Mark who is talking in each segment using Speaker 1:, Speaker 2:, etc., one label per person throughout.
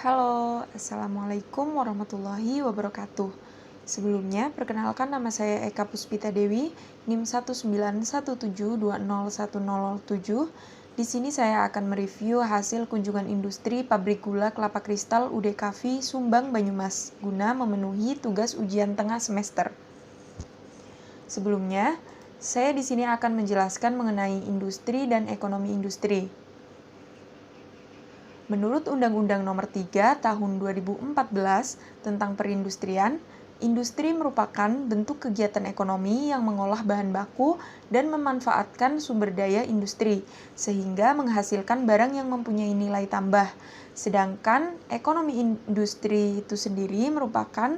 Speaker 1: Halo, Assalamualaikum warahmatullahi wabarakatuh. Sebelumnya, perkenalkan nama saya Eka Puspita Dewi, NIM 191720107. Di sini saya akan mereview hasil kunjungan industri pabrik gula kelapa kristal UD Cafe Sumbang Banyumas guna memenuhi tugas ujian tengah semester. Sebelumnya, saya di sini akan menjelaskan mengenai industri dan ekonomi industri. Menurut Undang-Undang Nomor 3 Tahun 2014 tentang Perindustrian, industri merupakan bentuk kegiatan ekonomi yang mengolah bahan baku dan memanfaatkan sumber daya industri, sehingga menghasilkan barang yang mempunyai nilai tambah. Sedangkan ekonomi industri itu sendiri merupakan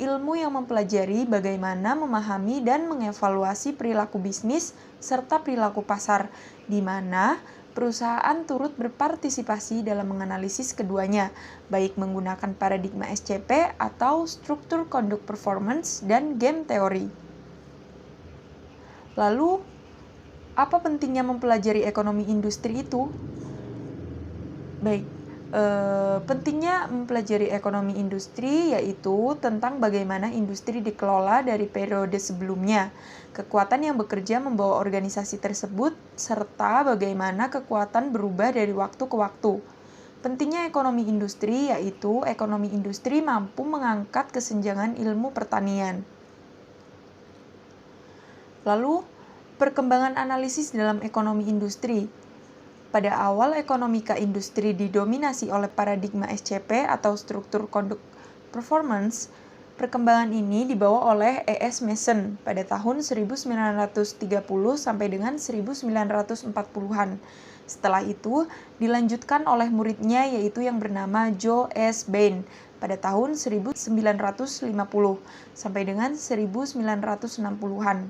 Speaker 1: ilmu yang mempelajari bagaimana memahami dan mengevaluasi perilaku bisnis serta perilaku pasar, di mana perusahaan turut berpartisipasi dalam menganalisis keduanya, baik menggunakan paradigma SCP atau struktur conduct performance dan game teori. Lalu, apa pentingnya mempelajari ekonomi industri itu? Baik, pentingnya mempelajari ekonomi industri yaitu tentang bagaimana industri dikelola dari periode sebelumnya, kekuatan yang bekerja membawa organisasi tersebut, serta bagaimana kekuatan berubah dari waktu ke waktu. Pentingnya ekonomi industri yaitu ekonomi industri mampu mengangkat kesenjangan ilmu pertanian. Lalu, perkembangan analisis dalam ekonomi industri. Pada awal ekonomika industri didominasi oleh paradigma SCP atau struktur conduct performance, perkembangan ini dibawa oleh E.S. Mason pada tahun 1930 sampai dengan 1940-an. Setelah itu, dilanjutkan oleh muridnya yaitu yang bernama Joe S. Bain pada tahun 1950 sampai dengan 1960-an.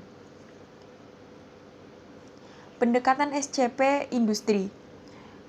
Speaker 1: Pendekatan SCP Industri.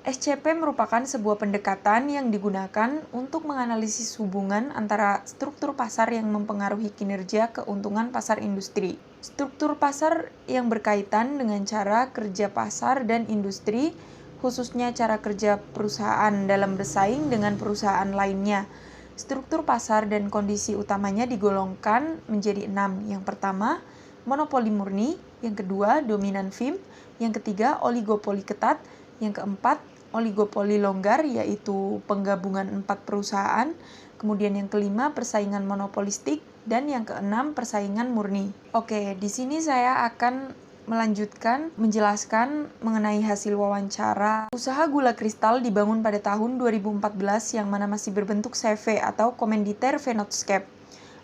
Speaker 1: SCP merupakan sebuah pendekatan yang digunakan untuk menganalisis hubungan antara struktur pasar yang mempengaruhi kinerja keuntungan pasar industri. Struktur pasar yang berkaitan dengan cara kerja pasar dan industri, khususnya cara kerja perusahaan dalam bersaing dengan perusahaan lainnya. Struktur pasar dan kondisi utamanya digolongkan menjadi 6. Yang pertama, monopoli murni, yang kedua, dominan FIM, yang ketiga, oligopoli ketat, yang keempat, oligopoli longgar, yaitu penggabungan 4 perusahaan, kemudian yang kelima, persaingan monopolistik, dan yang keenam, persaingan murni. Oke, di sini saya akan melanjutkan menjelaskan mengenai hasil wawancara. Usaha gula kristal dibangun pada tahun 2014 yang mana masih berbentuk CV atau Komanditer Vennootschap,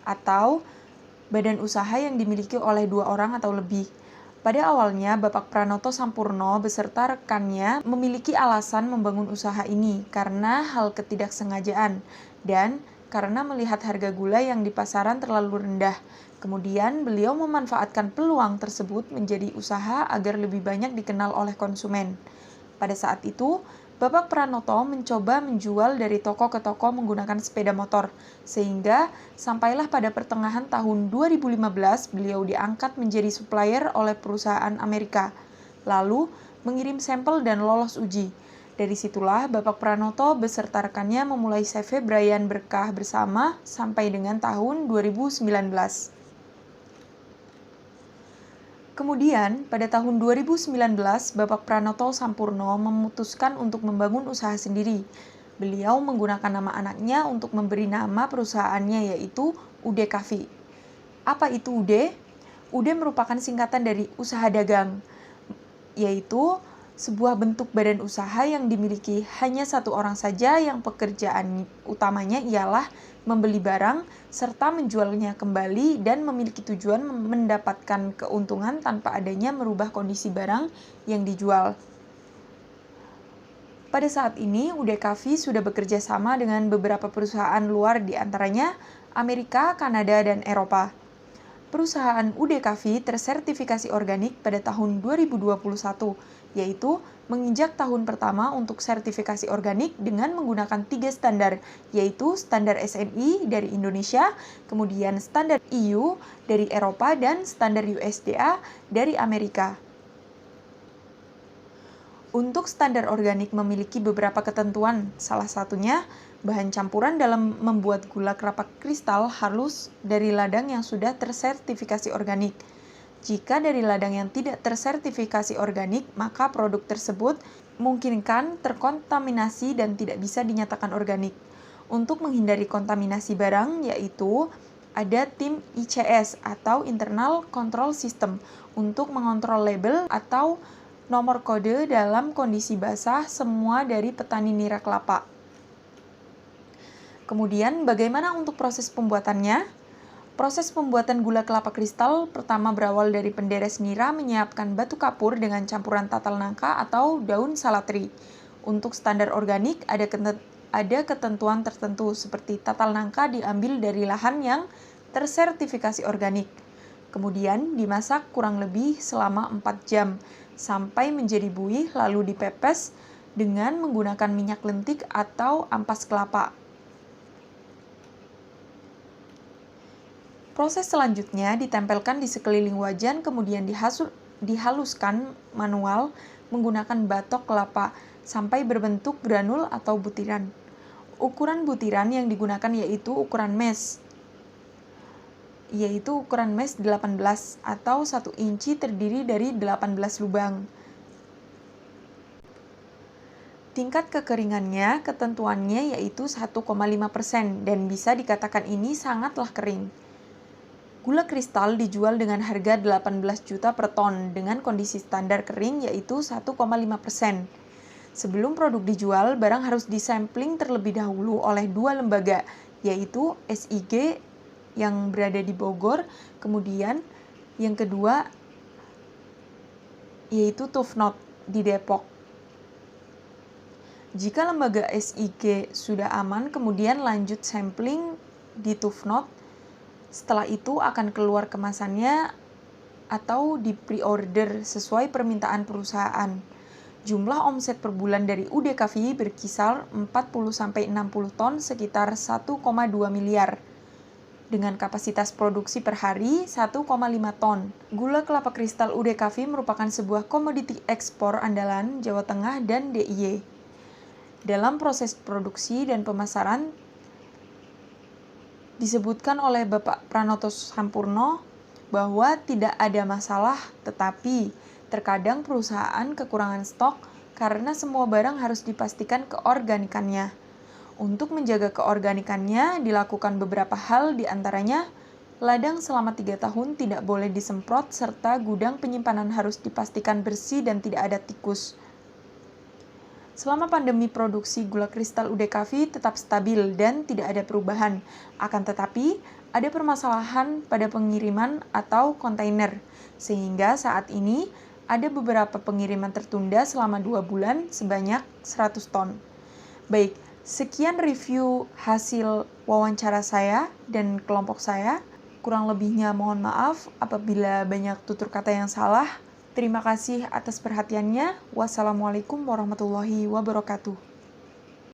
Speaker 1: atau badan usaha yang dimiliki oleh 2 orang atau lebih. Pada awalnya, Bapak Pranoto Sampurno beserta rekannya memiliki alasan membangun usaha ini karena hal ketidaksengajaan dan karena melihat harga gula yang di pasaran terlalu rendah. Kemudian, beliau memanfaatkan peluang tersebut menjadi usaha agar lebih banyak dikenal oleh konsumen. Pada saat itu, Bapak Pranoto mencoba menjual dari toko ke toko menggunakan sepeda motor, sehingga sampailah pada pertengahan tahun 2015 beliau diangkat menjadi supplier oleh perusahaan Amerika, lalu mengirim sampel dan lolos uji. Dari situlah Bapak Pranoto beserta rekannya memulai CV Brian Berkah bersama sampai dengan tahun 2019. Kemudian, pada tahun 2019, Bapak Pranoto Sampurno memutuskan untuk membangun usaha sendiri. Beliau menggunakan nama anaknya untuk memberi nama perusahaannya yaitu UD Cafe. Apa itu UD? UD merupakan singkatan dari usaha dagang, yaitu sebuah bentuk badan usaha yang dimiliki hanya satu orang saja yang pekerjaan utamanya ialah membeli barang serta menjualnya kembali dan memiliki tujuan mendapatkan keuntungan tanpa adanya merubah kondisi barang yang dijual. Pada saat ini, UD Cafe sudah bekerja sama dengan beberapa perusahaan luar di antaranya Amerika, Kanada, dan Eropa. Perusahaan UD Cafe tersertifikasi organik pada tahun 2021, yaitu menginjak tahun pertama untuk sertifikasi organik dengan menggunakan 3 standar, yaitu standar SNI dari Indonesia, kemudian standar EU dari Eropa, dan standar USDA dari Amerika. Untuk standar organik memiliki beberapa ketentuan, salah satunya bahan campuran dalam membuat gula kelapa kristal halus dari ladang yang sudah tersertifikasi organik. Jika dari ladang yang tidak tersertifikasi organik, maka produk tersebut memungkinkan terkontaminasi dan tidak bisa dinyatakan organik. Untuk menghindari kontaminasi barang, yaitu ada tim ICS atau Internal Control System untuk mengontrol label atau nomor kode dalam kondisi basah semua dari petani nira kelapa. Kemudian, bagaimana untuk proses pembuatannya? Proses pembuatan gula kelapa kristal pertama berawal dari penderes nira menyiapkan batu kapur dengan campuran tatal nangka atau daun salatri. Untuk standar organik, ada ketentuan tertentu seperti tatal nangka diambil dari lahan yang tersertifikasi organik. Kemudian dimasak kurang lebih selama 4 jam sampai menjadi buih, lalu dipepes dengan menggunakan minyak lentik atau ampas kelapa. Proses selanjutnya ditempelkan di sekeliling wajan, kemudian dihaluskan manual menggunakan batok kelapa sampai berbentuk granul atau butiran. Ukuran butiran yang digunakan yaitu ukuran mesh, yaitu ukuran mesh 18 atau 1 inci terdiri dari 18 lubang. Tingkat kekeringannya, ketentuannya yaitu 1,5% dan bisa dikatakan ini sangatlah kering. Gula kristal dijual dengan harga 18 juta per ton dengan kondisi standar kering yaitu 1,5%. Sebelum produk dijual, barang harus disampling terlebih dahulu oleh 2 lembaga, yaitu SIG yang berada di Bogor, kemudian yang kedua yaitu Tufnot di Depok. Jika lembaga SIG sudah aman, kemudian lanjut sampling di Tufnot. Setelah itu akan keluar kemasannya atau di pre-order sesuai permintaan perusahaan. Jumlah omset per bulan dari UD Coffee berkisar 40-60 ton sekitar 1,2 miliar. Dengan kapasitas produksi per hari 1,5 ton. Gula kelapa kristal UD Coffee merupakan sebuah komoditi ekspor andalan Jawa Tengah dan DIY. Dalam proses produksi dan pemasaran, disebutkan oleh Bapak Pranoto Sampurno bahwa tidak ada masalah, tetapi terkadang perusahaan kekurangan stok karena semua barang harus dipastikan keorganikannya. Untuk menjaga keorganikannya, dilakukan beberapa hal, diantaranya ladang selama 3 tahun tidak boleh disemprot, serta gudang penyimpanan harus dipastikan bersih dan tidak ada tikus. Selama pandemi, produksi gula kristal UD Coffee tetap stabil dan tidak ada perubahan. Akan tetapi, ada permasalahan pada pengiriman atau kontainer, sehingga saat ini ada beberapa pengiriman tertunda selama 2 bulan sebanyak 100 ton. Baik, sekian review hasil wawancara saya dan kelompok saya. Kurang lebihnya mohon maaf apabila banyak tutur kata yang salah. Terima kasih atas perhatiannya. Wassalamualaikum warahmatullahi wabarakatuh.